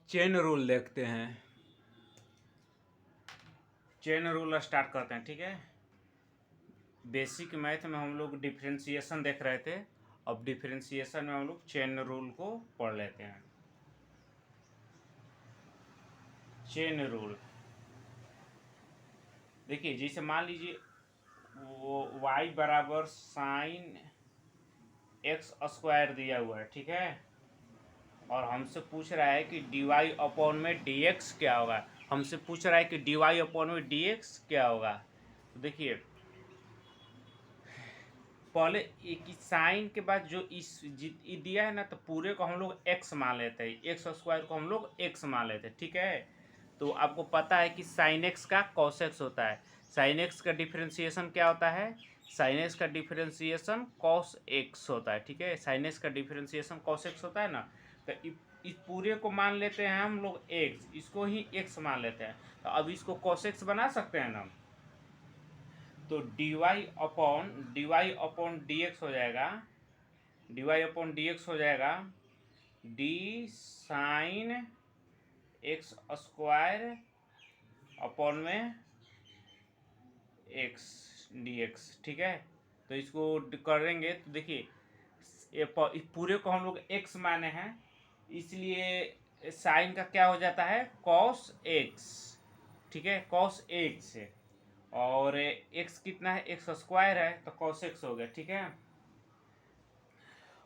Chain rule देखते हैं। Chain rule start करते हैं, ठीक है। बेसिक मैथ में हम लोग डिफरेंशिएशन देख रहे थे, अब डिफरेंशिएशन में हम लोग चेन रूल को पढ़ लेते हैं। चेन रूल देखिए, जैसे मान लीजिए वो y बराबर साइन एक्स स्क्वायर दिया हुआ है, ठीक है, और हमसे पूछ रहा है कि डी वाई अपॉन में डी एक्स क्या होगा। हमसे पूछ रहा है कि डी वाई अपॉन में डी एक्स क्या होगा। तो देखिए, पहले एक साइन के बाद जो इस दिया है ना, तो पूरे को हम लोग एक्स मान लेते हैं, एक्स स्क्वायर को हम लोग एक्स मान लेते हैं, ठीक है। तो आपको पता है कि साइन एक्स का कॉस एक्स होता है। साइन एक्स का डिफरेंशिएशन क्या होता है? साइन एक्स का डिफरेंशिएशन कॉस एक्स होता है, ठीक है। साइन एक्स का डिफरेंशिएशन कॉस एक्स होता है ना, तो इस पूरे को मान लेते हैं हम लोग एक्स, इसको ही एक्स मान लेते हैं। तो अब इसको कॉस एक्स बना सकते हैं ना, तो d y upon d x हो जाएगा, d y upon d x हो जाएगा d sine x square upon में एक्स डी एक्स, ठीक है। तो इसको करेंगे तो देखिए, इस पूरे को हम लोग एक्स माने हैं, इसलिए साइन का क्या हो जाता है? कॉस एक्स, ठीक है, कॉस एक्स। और एक्स कितना है? एक्स स्क्वायर है, तो कॉस एक्स हो गया, ठीक है।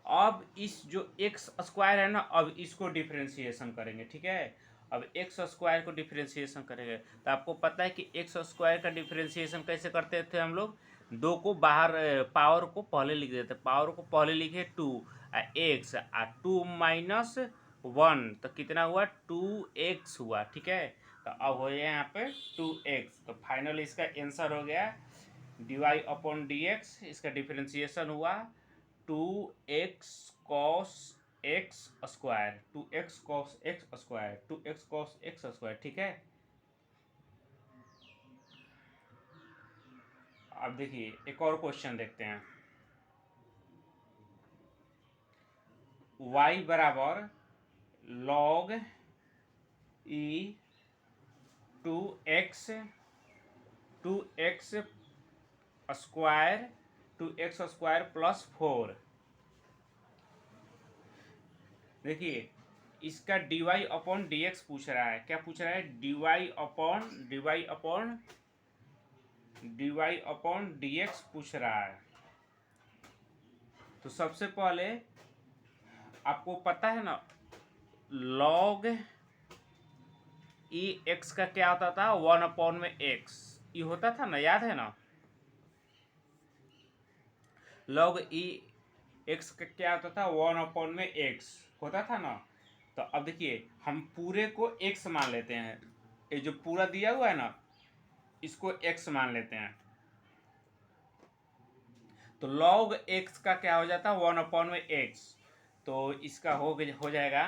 अब इस जो एक्स स्क्वायर है ना, अब इसको डिफरेंशिएशन करेंगे, ठीक है। अब एक्स स्क्वायर को डिफरेंशिएशन करेंगे, तो आपको पता है कि एक्स स्क्वायर का डिफरेंशिएशन कैसे करते थे हम लोग? दो को बाहर, पावर को पहले लिख देते, पावर को पहले लिखे two x, two minus one, तो कितना हुआ? टू एक्स हुआ, ठीक है। तो अब हो गया यहाँ पे टू एक्स, तो फाइनल इसका आंसर हो गया d y upon d x, इसका डिफरेंशिएशन हुआ two x cos x square, two x cos x square, two x cos x square, ठीक है। अब देखिए एक और क्वेश्चन देखते हैं। y बराबर log e two x square, two x square plus four. देखिए, इसका d y upon d x पूछ रहा है। क्या पूछ रहा है? D y upon d x पूछ रहा है। तो सबसे पहले आपको पता है ना, लॉग ई एक्स का क्या होता था? वन अपॉन में एक्स, ये होता था ना, याद है ना? लॉग ई एक्स का क्या होता था? वन अपॉन में एक्स होता था ना। तो अब देखिए, हम पूरे को एक्स मान लेते हैं, ये जो पूरा दिया हुआ है ना, इसको एक्स मान लेते हैं। तो log x का क्या हो जाता है? वन अपॉन में एक्स, तो इसका हो जाएगा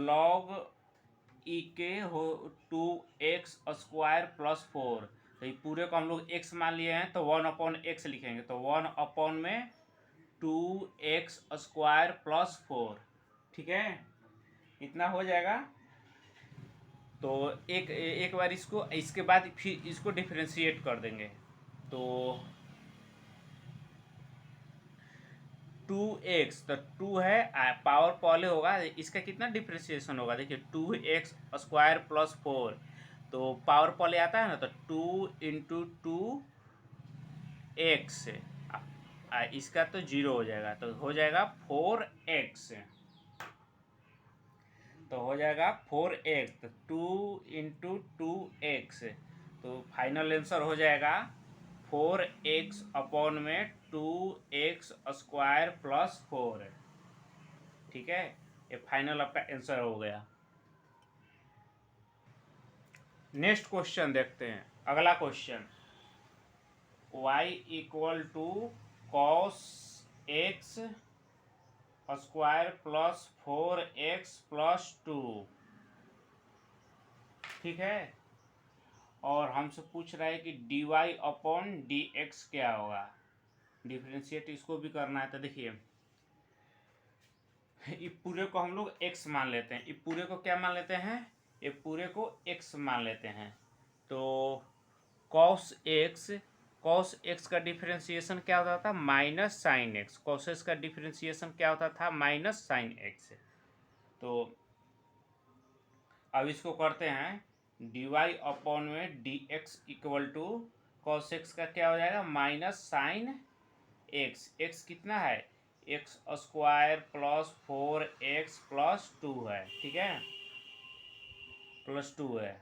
log e के हो two x square plus four. तो ये पूरे को हम लोग x मान लिए हैं, तो वन अपॉन एक्स लिखेंगे, तो वन अपॉन में two x square plus four, ठीक है, इतना हो जाएगा। तो एक बार इसको, इसके बाद फिर इसको डिफरेंशिएट कर देंगे, तो टू एक्स, तो टू है, पावर पहले होगा, इसका कितना डिफ्रेंशिएशन होगा? देखिए, two x square plus four, तो पावर पहले आता है ना, तो टू इंटू टू एक्स, इसका तो जीरो हो जाएगा, तो हो जाएगा फोर एक्स, तो हो जाएगा फोर एक्स, तो टू इंटू टू एक्स, तो फाइनल आंसर हो जाएगा फोर एक्स अपॉन में two x square plus four, ठीक है। ये फाइनल आपका आंसर हो गया। नेक्स्ट क्वेश्चन देखते हैं, अगला question, y equal to cos x square plus four x plus two, ठीक है। और हमसे पूछ रहा है कि d y upon d x क्या होगा। डिफ्रेंशिएट इसको भी करना है, तो देखिए ये पूरे को हम लोग x मान लेते हैं, ये पूरे को क्या मान लेते हैं, ये पूरे को x मान लेते हैं। तो cos x का डिफरेंशिएशन क्या होता था, minus sine x. cos x का डिफरेंशिएशन क्या होता था, माइनस साइन एक्स। तो अब इसको करते हैं, dy अपॉन में dx equal to cos x का क्या हो जाएगा, माइनस साइन एक्स। एक्स कितना है, x square plus 4x plus 2 है, ठीक है, प्लस 2 है।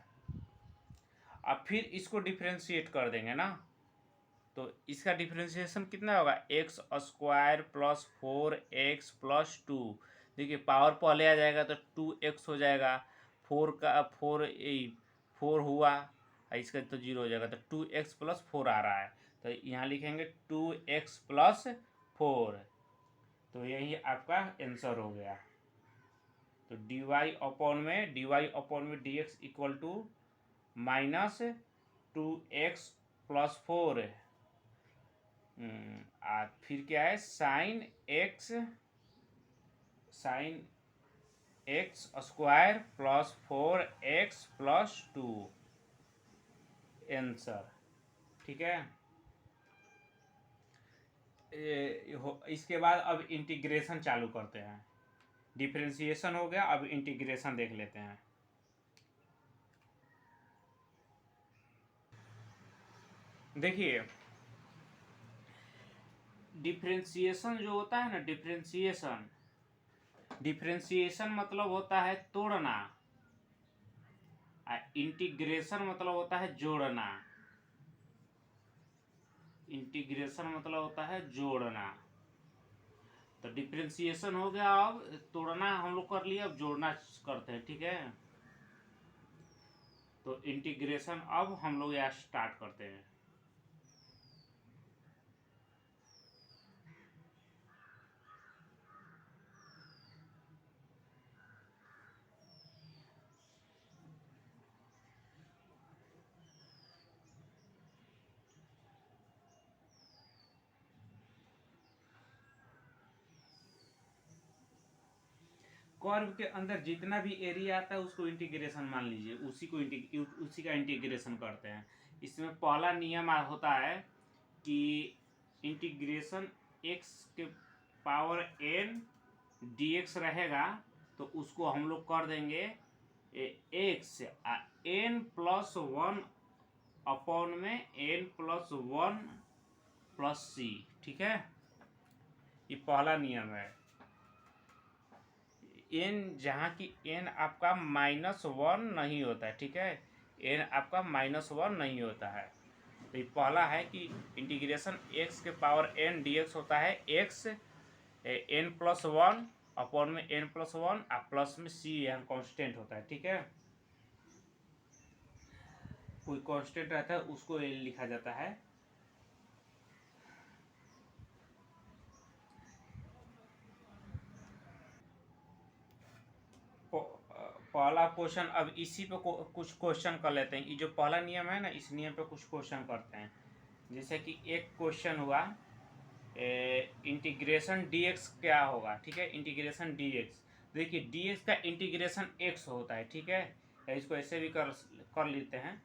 अब फिर इसको डिफ्रेंशिएट कर देंगे ना, तो इसका डिफ्रेंशिएशन कितना होगा, x square plus 4x plus 2। देखिए पावर पहले आ जाएगा तो 2x हो जाएगा, 4 हुआ, इसका तो 0 हो जाएगा, तो 2x प्लस 4 आ रहा है, तो यहाँ लिखेंगे 2x प्लस 4। तो यही आपका आंसर हो गया। तो dy अपॉन में dx equal to minus 2x plus 4। फिर क्या है, sine x square plus 4x plus 2 answer, ठीक है। इसके बाद अब इंटीग्रेशन चालू करते हैं। डिफरेंशिएशन हो गया, अब इंटीग्रेशन देख लेते हैं। देखिए डिफरेंशिएशन जो होता है ना, डिफरेंशिएशन मतलब होता है तोड़ना, इंटीग्रेशन मतलब होता है जोड़ना। इंटीग्रेशन मतलब होता है जोड़ना। तो डिफरेंशिएशन हो गया, अब तोड़ना हम लोग कर लिया, अब जोड़ना करते हैं, ठीक है। तो इंटीग्रेशन अब हम लोग यहाँ स्टार्ट करते हैं। कर्व के अंदर जितना भी एरिया आता है उसको इंटीग्रेशन मान लीजिए, उसी का इंटीग्रेशन करते हैं। इसमें पहला नियम होता है कि इंटीग्रेशन x के पावर n dx रहेगा, तो उसको हम लोग कर देंगे x n प्लस 1 अपॉन में n प्लस 1 प्लस c, ठीक है। ये पहला नियम है। n जहाँ की n आपका -1 नहीं होता है, ठीक है, n आपका -1 नहीं होता है। तो ये पहला है कि इंटीग्रेशन x के पावर n dx होता है x n प्लस 1 अपॉन में n प्लस 1 प्लस में c यहाँ कांस्टेंट होता है, ठीक है। कोई कांस्टेंट रहता है उसको लिखा जाता है। पहला क्वेश्चन, अब इसी पे कुछ क्वेश्चन कर लेते हैं। ये जो पहला नियम है ना, इस नियम पे कुछ क्वेश्चन करते हैं। जैसे कि एक क्वेश्चन हुआ, इंटीग्रेशन dx क्या होगा, ठीक है, इंटीग्रेशन dx। देखिए dx का इंटीग्रेशन x होता है, ठीक है, इसको ऐसे भी कर लेते हैं।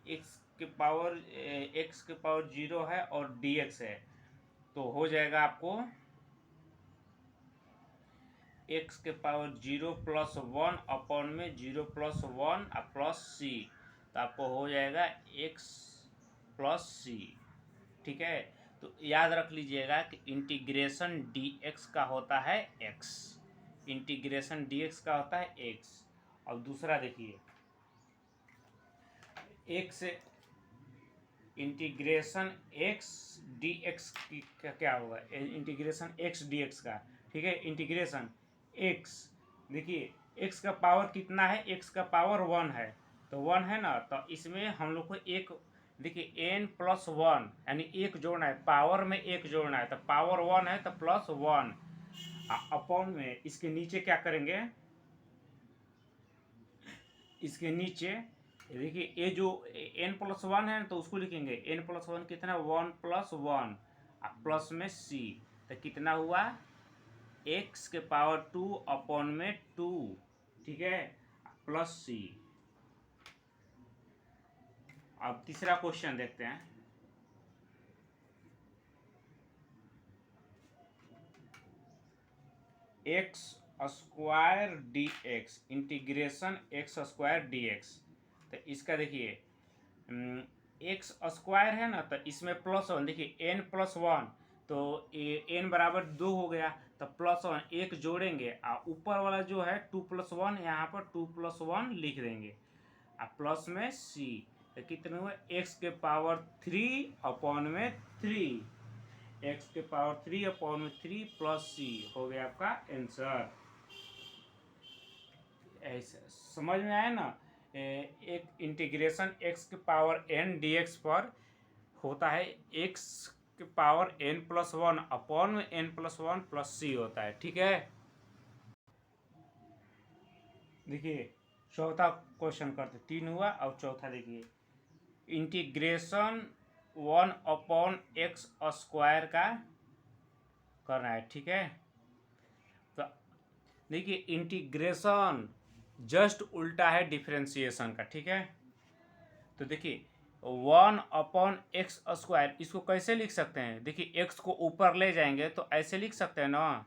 x के पावर 0 है और dx है, तो हो जाएगा आपको x के पावर 0 प्लस 1 अपॉन में 0 प्लस 1 प्लस c, तो आपको हो जाएगा x प्लस c, ठीक है। तो याद रख लीजिएगा कि इंटीग्रेशन dx का होता है x, इंटीग्रेशन dx का होता है x। अब दूसरा देखिए, x इंटीग्रेशन x dx की क्या होगा, इंटीग्रेशन x dx का, ठीक है, इंटीग्रेशन x। देखिए x का पावर कितना है, x का पावर 1 है, तो 1 है ना, तो इसमें हम लोग को एक, देखिए n प्लस 1 यानी एक जोड़ना है, पावर में एक जोड़ना है, तो पावर 1 है तो प्लस 1 अपॉन में इसके नीचे क्या करेंगे, इसके नीचे देखिए ये जो n प्लस 1 है तो उसको लिखेंगे n प्लस 1 कितना, 1 प्लस 1 प्लस में c, तो कितना हुआ एक्स के पावर 2 अपॉन में 2, ठीक है, प्लस सी। अब तीसरा क्वेश्चन देखते हैं। X square D x, integration x square D x. तो इसका देखिए एक्स स्क्वायर है ना, तो इसमें प्लस वन, देखिए एन प्लस वन, तो एन बराबर 2 हो गया, तो प्लस वन एक जोड़ेंगे और ऊपर वाला जो है 2 प्लस वन, यहाँ पर 2 प्लस वन लिख देंगे और प्लस में सी। तो कितने हुए, एक्स के पावर 3 अपॉन में 3, एक्स के पावर 3 अपॉन में 3 प्लस सी हो गया आपका आंसर। ऐसे समझ में आया ना। एक इंटीग्रेशन एक्स के पावर एन डी एक्स पर होता है, एक्स के power n plus one upon में n plus one plus c होता है, ठीक है। देखिए चौथा क्वेश्चन करते, 3 हुआ, और चौथा देखिए इंटीग्रेशन 1 अपॉन एक्स स्क्वायर का करना है, ठीक है। तो देखिए इंटीग्रेशन जस्ट उल्टा है डिफरेंशिएशन का, ठीक है। तो देखिए 1 अपॉन एक्स स्क्वायर, इसको कैसे लिख सकते हैं, देखिए एक्स को ऊपर ले जाएंगे तो ऐसे लिख सकते हैं ना,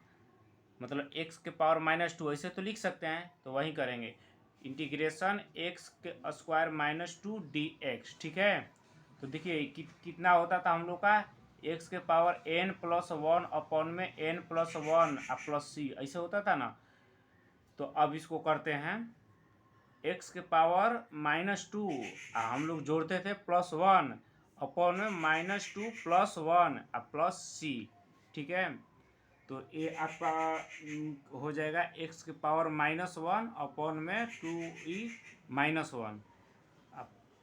मतलब एक्स के पावर -2 ऐसे तो लिख सकते हैं, तो वही करेंगे इंटीग्रेशन एक्स के स्क्वायर -2 डी एक्स, ठीक है। तो देखिए कितना होता था हम लोग का, एक्स के power n plus one upon में n प्लस वन प्लस सी, ऐसे होता था ना। तो अब इसको करते हैं एक्स के पावर -2, हम लोग जोड़ते थे +1 अपॉन में -2 प्लस वन प्लस सी, ठीक है। तो ये आपका हो जाएगा एक्स के पावर -1 अपॉन में 2e -1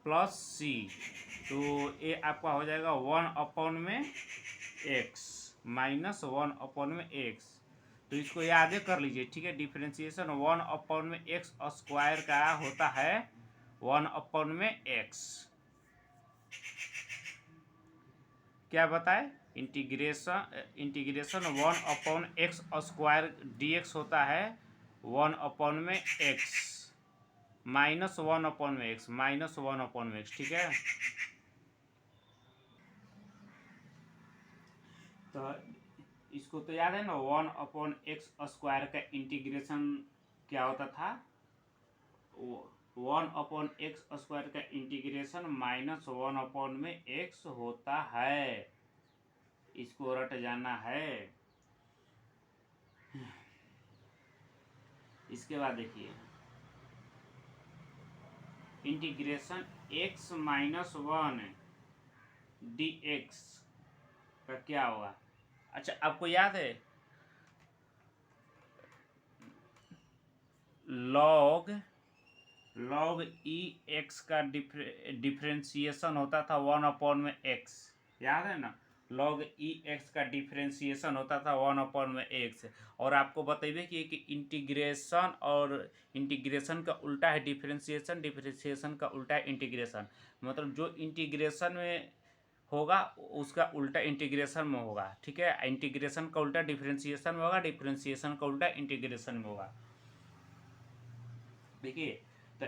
प्लस सी। तो ये आपका हो जाएगा 1 अपॉन में एक्स -1 अपॉन में एक्स। तो इसको याद कर लीजिए, ठीक है। डिफरेंशिएशन 1 अपॉन में एक्स स्क्वायर का होता है 1 अपॉन में एक्स। क्या बताए, integration 1 upon x square D x होता है 1 अपॉन में एक्स -1 अपॉन में एक्स -1 अपॉन में एक्स, ठीक है। तो इसको तो याद है ना, 1 अपॉन एक्स स्क्वायर का इंटीग्रेशन क्या होता था, 1 अपॉन एक्स स्क्वायर का इंटीग्रेशन -1 अपॉन में एक्स होता है, इसको रट जाना है। इसके बाद देखिए इंटीग्रेशन x -1 डी एक्स का क्या होगा। अच्छा आपको याद है log ई एक्स का डिफ्रेंशिएशन होता था 1 अपॉन में एक्स, याद है ना। log ई एक्स का डिफ्रेंशिएशन होता था 1 अपॉन में एक्स। और आपको बतेबे कि इंटीग्रेशन और इंटीग्रेशन का उल्टा है डिफ्रेंशिएशन, डिफ्रेंशिएशन का उल्टा है इंटीग्रेशन। मतलब जो इंटीग्रेशन में होगा उसका उल्टा इंटीग्रेशन में होगा, ठीक है। इंटीग्रेशन का उल्टा डिफ्रेंशिएशन में होगा, डिफ्रेंशिएशन का उल्टा इंटीग्रेशन में होगा। देखिए तो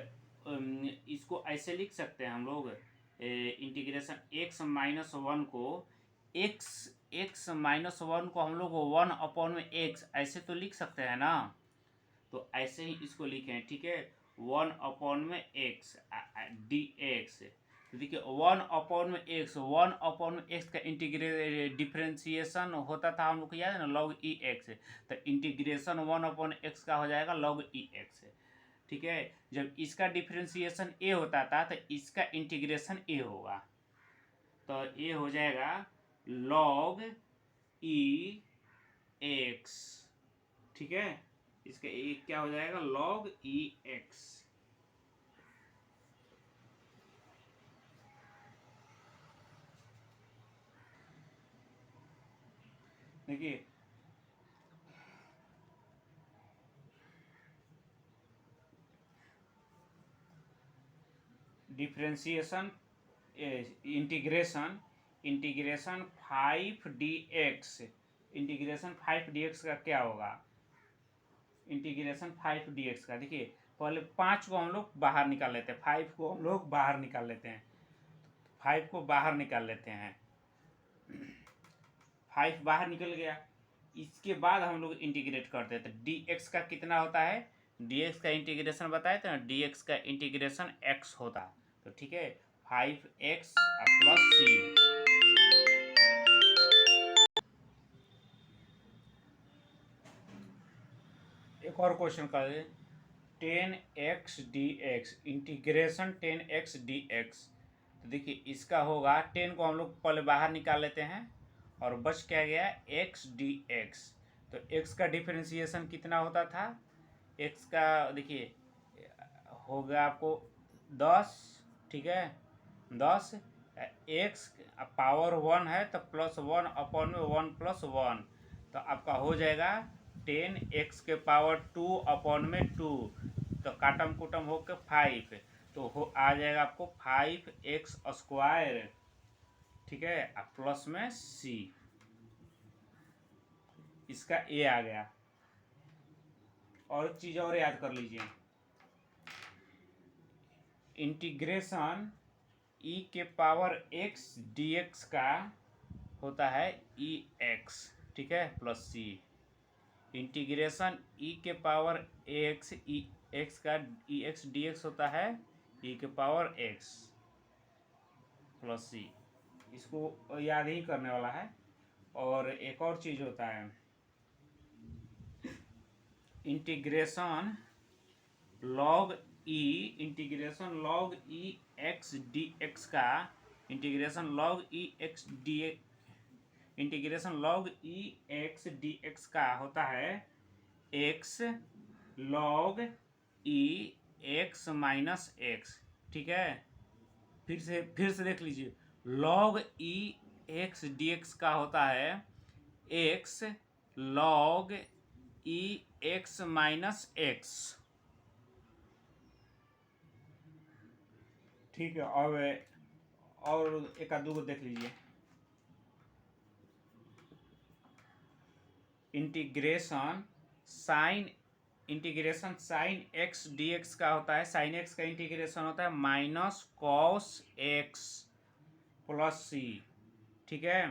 इसको ऐसे लिख सकते हैं हम लोग, इंटीग्रेशन x-1 को x-1 को हम लोग 1 अपॉन में x ऐसे तो लिख सकते हैं ना। तो ऐसे ही इसको लिखें, ठीक है, 1 अपॉन में x डी एक्स। तो देखिए 1 अपॉन में x का डिफ्रेंशिएशन होता था हम लोग को याद है ना, log ई एक्स। तो इंटीग्रेशन 1 अपॉन x का हो जाएगा log ई एक्स, ठीक है। जब इसका डिफ्रेंशिएशन a होता था तो इसका इंटीग्रेशन a होगा, तो a हो जाएगा log ई एक्स, ठीक है। इसका एक क्या हो जाएगा, log ई एक्स। देखिए differentiation integration 5 D x integration 5 dx का क्या होगा, इंटीग्रेशन 5 dx का। देखिए पहले 5 को हम लोग बाहर निकाल लेते हैं, 5 को हम लोग बाहर निकाल लेते हैं, 5 को बाहर निकाल लेते हैं, 5 बाहर निकल गया। इसके बाद हम लोग इंटीग्रेट करते हैं, तो dx का कितना होता है, dx का इंटीग्रेशन बताए थे ना, dx का इंटीग्रेशन x होता है। तो ठीक है 5x प्लस c। एक और क्वेश्चन कर दे, 10x dx, integration 10x dx। तो देखिए इसका होगा, 10 को हम लोग पहले बाहर निकाल लेते हैं और बच क्या गया x dx। तो x का डिफरेंशिएशन कितना होता था, x का देखिए होगा आपको 10, ठीक है 10, x पावर 1 है तो +1 अपॉन में 1 + 1, तो आपका हो जाएगा 10x के पावर 2 अपॉन में 2, तो काटम कुटम होकर 5, तो हो आ जाएगा आपको 5x², ठीक है प्लस में c, इसका a आ गया। और चीज़ और याद कर लीजिए, इंटीग्रेशन e के पावर x dx का होता है ex, ठीक है प्लस c। इंटीग्रेशन e के पावर x x का ex dx होता है e के पावर x प्लस c। इसको याद ही करने वाला है। और एक और चीज़ होता है, integration log e, integration log e x dx का, integration log e x dx, integration log e x dx का होता है x log e x minus x, ठीक है। फिर से देख लीजिए, log e x dx का होता है x log e x minus x, ठीक है। और एक आध दो देख लीजिए, इंटीग्रेशन साइन x dx का होता है, साइन x का इंटीग्रेशन होता है minus cos x plus c, ठीक है।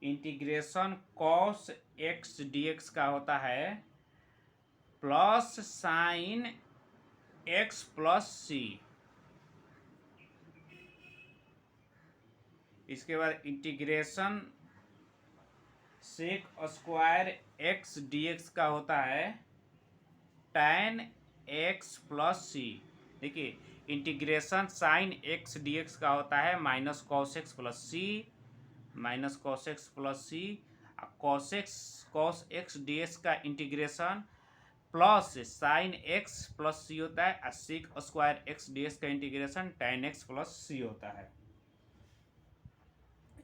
इंटीग्रेशन कॉस x dx का होता है plus sine x plus c। इसके बाद integration sec square x dx का होता है tan x प्लस c। देखिए इंटीग्रेशन साइन x dx का होता है minus cos x plus c, minus cos x plus c। Cos x dx का integration plus sine x plus c होता है, और सेक स्क्वायर x dx का integration tan x plus c होता है।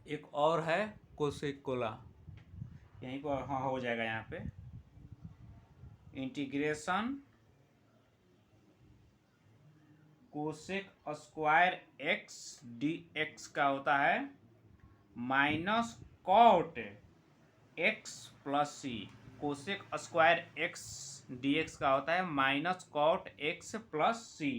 एक और है कोसेक कोला, यहीं पर हाँ हो जाएगा यहाँ पे, integration cosec square x dx का होता है minus cot x plus c। Cosec square x dx का होता है minus cot x plus c।